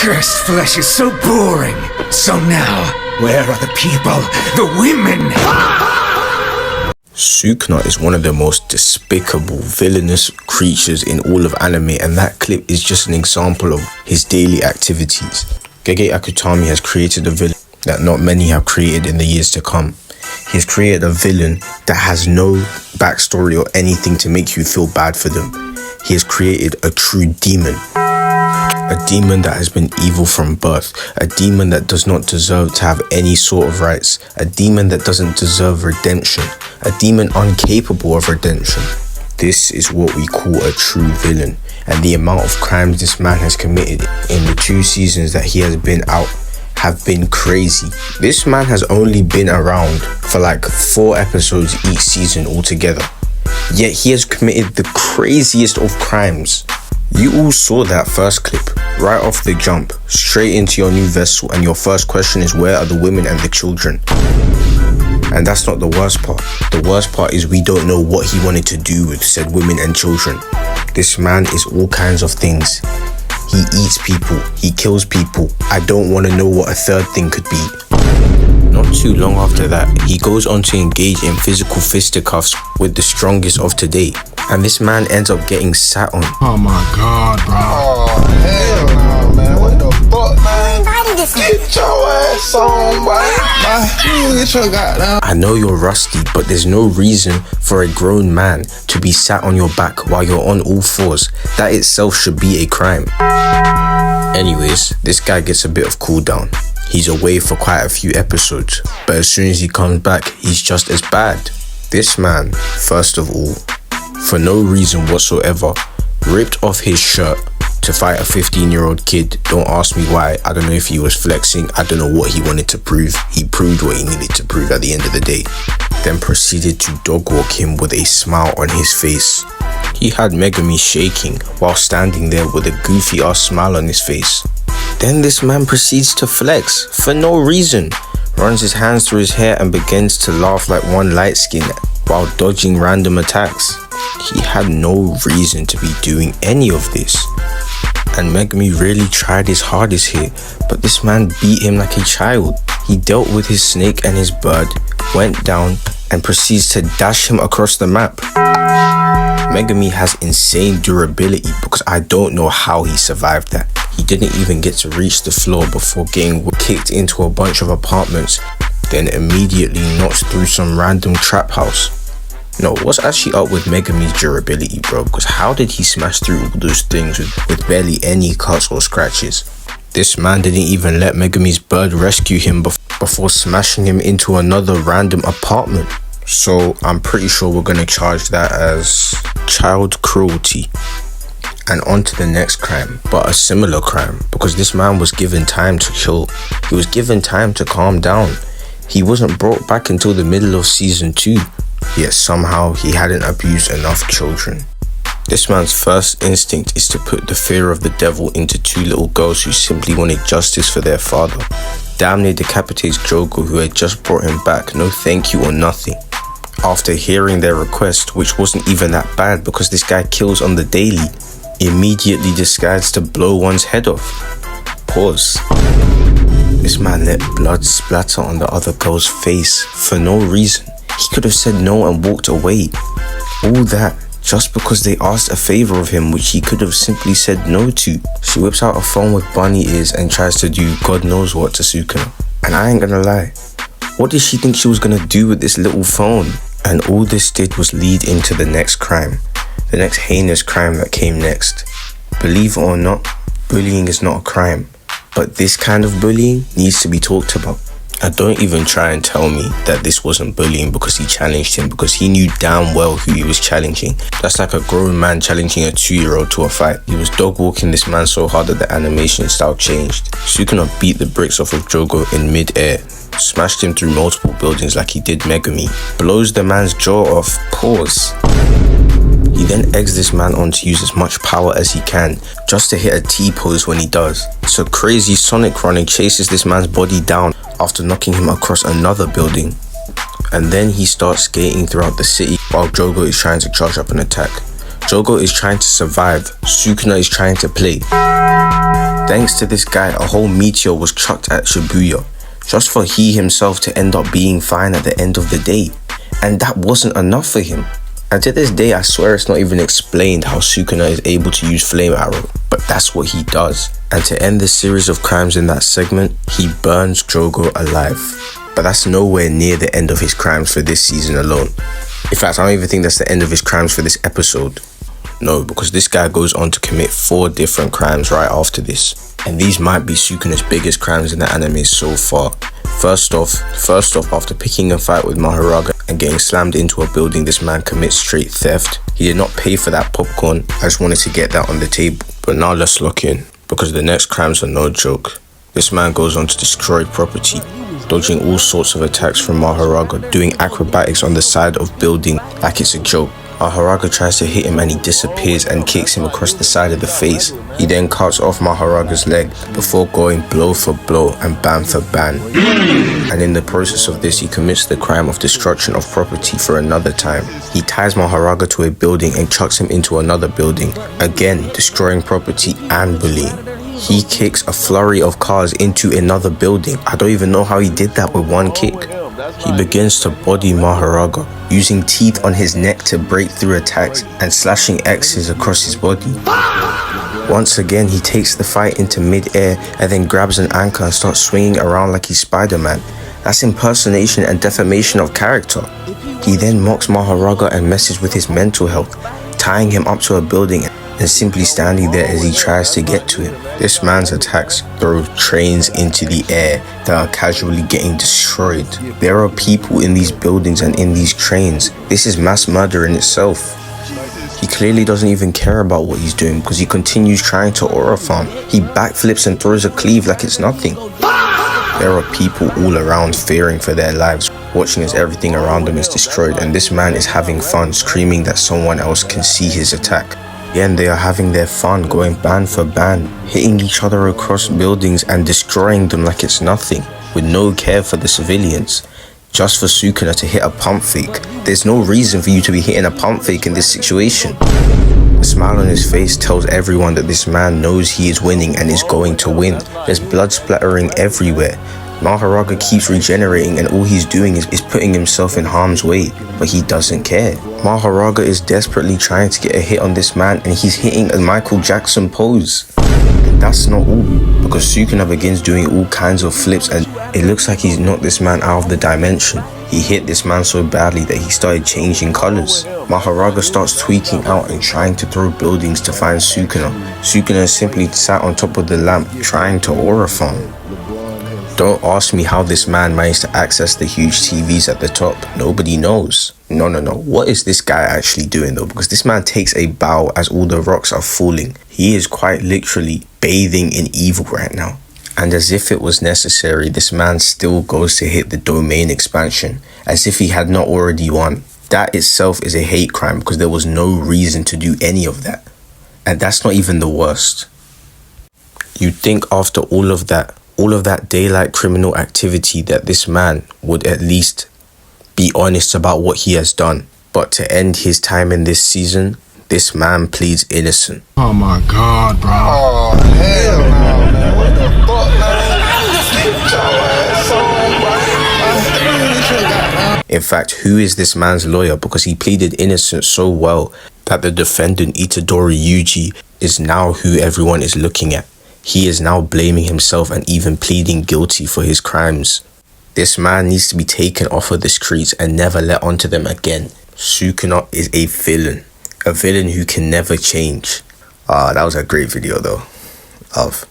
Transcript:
Cursed flesh is so boring. So now, where are the people? The women? Sukuna is one of the most despicable, villainous creatures in all of anime, and that clip is just an example of his daily activities. Gege Akutami has created a villain that not many have created in the years to come. He has created a villain that has no backstory or anything to make you feel bad for them. He has created a true demon. A demon that has been evil from birth. A demon that does not deserve to have any sort of rights. A demon that doesn't deserve redemption. A demon incapable of redemption. This is what we call a true villain. And the amount of crimes this man has committed in the 2 seasons that he has been out have been crazy. This man has only been around for like 4 episodes each season altogether. Yet he has committed the craziest of crimes. You all saw that first clip, right off the jump, straight into your new vessel, and your first question is, where are the women and the children? And that's not the worst part. The worst part is we don't know what he wanted to do with said women and children. This man is all kinds of things. He eats people, he kills people. I don't want to know what a third thing could be. Not too long after that, he goes on to engage in physical fisticuffs with the strongest of today. And this man ends up getting sat on. Oh my god, bro. Oh, hell no, man. What the fuck, man? Get your ass on, boy. Get your goddamn. I know you're rusty, but there's no reason for a grown man to be sat on your back while you're on all fours. That itself should be a crime. Anyways, this guy gets a bit of cooldown. He's away for quite a few episodes, but as soon as he comes back, he's just as bad. This man, first of all, for no reason whatsoever, ripped off his shirt to fight a 15-year-old kid. Don't ask me why. I don't know if he was flexing. I don't know what he wanted to prove. He proved what he needed to prove at the end of the day. Then proceeded to dog walk him with a smile on his face. He had Megumi shaking while standing there with a goofy ass smile on his face. Then this man proceeds to flex for no reason. Runs his hands through his hair and begins to laugh like one light skin while dodging random attacks. He had no reason to be doing any of this. And Megumi really tried his hardest here, but this man beat him like a child. He dealt with his snake and his bird, went down and proceeds to dash him across the map. Megumi has insane durability because I don't know how he survived that. He didn't even get to reach the floor before getting kicked into a bunch of apartments, then immediately knocked through some random trap house. No, what's actually up with Megumi's durability, bro? Because how did he smash through all those things with barely any cuts or scratches? This man didn't even let Megumi's bird rescue him before smashing him into another random apartment. So I'm pretty sure we're going to charge that as child cruelty. And on to the next crime, but a similar crime, because this man was given time to chill. He was given time to calm down. He wasn't brought back until the middle of season 2. Yet somehow he hadn't abused enough children. This man's first instinct is to put the fear of the devil into 2 little girls who simply wanted justice for their father. Damn near decapitates Jogo, who had just brought him back, no thank you or nothing. After hearing their request, which wasn't even that bad because this guy kills on the daily, immediately decides to blow one's head off. Pause. This man let blood splatter on the other girl's face for no reason. He could have said no and walked away. All that just because they asked a favor of him which he could have simply said no to. She whips out a phone with bunny ears and tries to do God knows what to Sukuna. And I ain't gonna lie, what did she think she was gonna do with this little phone? And all this did was lead into the next crime. The next heinous crime that came next. Believe it or not, bullying is not a crime. But this kind of bullying needs to be talked about. And don't even try and tell me that this wasn't bullying because he challenged him, because he knew damn well who he was challenging. That's like a grown man challenging a 2-year-old to a fight. He was dog walking this man so hard that the animation style changed. Sukuna beat the bricks off of Jogo in mid-air, smashed him through multiple buildings like he did Megumi, blows the man's jaw off. Pause. He then eggs this man on to use as much power as he can, just to hit a T-pose when he does. So crazy Sonic running chases this man's body down after knocking him across another building. And then he starts skating throughout the city while Jogo is trying to charge up an attack. Jogo is trying to survive, Sukuna is trying to play. Thanks to this guy, a whole meteor was chucked at Shibuya, just for he himself to end up being fine at the end of the day. And that wasn't enough for him. And to this day, I swear it's not even explained how Sukuna is able to use Flame Arrow, but that's what he does. And to end this series of crimes in that segment, he burns Drogo alive. But that's nowhere near the end of his crimes for this season alone. In fact, I don't even think that's the end of his crimes for this episode. No, because this guy goes on to commit 4 different crimes right after this. And these might be Sukuna's biggest crimes in the anime so far. First off, after picking a fight with Mahoraga and getting slammed into a building, this man commits straight theft. He did not pay for that popcorn, I just wanted to get that on the table. But now let's lock in, because the next crimes are no joke. This man goes on to destroy property, dodging all sorts of attacks from Mahoraga, doing acrobatics on the side of building like it's a joke. Mahoraga tries to hit him and he disappears and kicks him across the side of the face. He then cuts off Mahoraga's leg before going blow for blow and ban for ban. And in the process of this, he commits the crime of destruction of property for another time. He ties Mahoraga to a building and chucks him into another building, again destroying property and bullying. He kicks a flurry of cars into another building. I don't even know how he did that with one kick. He begins to body Mahoraga, using teeth on his neck to break through attacks and slashing X's across his body. Once again, he takes the fight into mid-air and then grabs an anchor and starts swinging around like he's Spider-Man. That's impersonation and defamation of character. He then mocks Mahoraga and messes with his mental health, tying him up to a building and simply standing there as he tries to get to him. This man's attacks throw trains into the air that are casually getting destroyed. There are people in these buildings and in these trains. This is mass murder in itself. He clearly doesn't even care about what he's doing because he continues trying to aura farm. He backflips and throws a cleave like it's nothing. There are people all around fearing for their lives, watching as everything around them is destroyed, and this man is having fun, screaming that someone else can see his attack. Again, they are having their fun, going ban for ban, hitting each other across buildings and destroying them like it's nothing, with no care for the civilians. Just for Sukuna to hit a pump fake. There's no reason for you to be hitting a pump fake in this situation. The smile on his face tells everyone that this man knows he is winning and is going to win. There's blood splattering everywhere. Mahoraga keeps regenerating and all he's doing is putting himself in harm's way, but he doesn't care. Mahoraga is desperately trying to get a hit on this man and he's hitting a Michael Jackson pose. And that's not all, because Sukuna begins doing all kinds of flips and it looks like he's knocked this man out of the dimension. He hit this man so badly that he started changing colors. Mahoraga starts tweaking out and trying to throw buildings to find Sukuna. Sukuna simply sat on top of the lamp trying to aura farm. Don't ask me how this man managed to access the huge TVs at the top. Nobody knows. No. What is this guy actually doing though? Because this man takes a bow as all the rocks are falling. He is quite literally bathing in evil right now. And as if it was necessary, this man still goes to hit the domain expansion, as if he had not already won. That itself is a hate crime because there was no reason to do any of that. And that's not even the worst. You'd think after all of that daylight criminal activity that this man would at least be honest about what he has done. But to end his time in this season, this man pleads innocent. Oh my god, bro. Oh hell no, man. What the fuck, man? Get your ass on, bro. In fact, who is this man's lawyer? Because he pleaded innocent so well that the defendant Itadori Yuji is now who everyone is looking at. He is now blaming himself and even pleading guilty for his crimes. This man needs to be taken off of the streets and never let onto them again. Sukuna is a villain who can never change. That was a great video though. Love.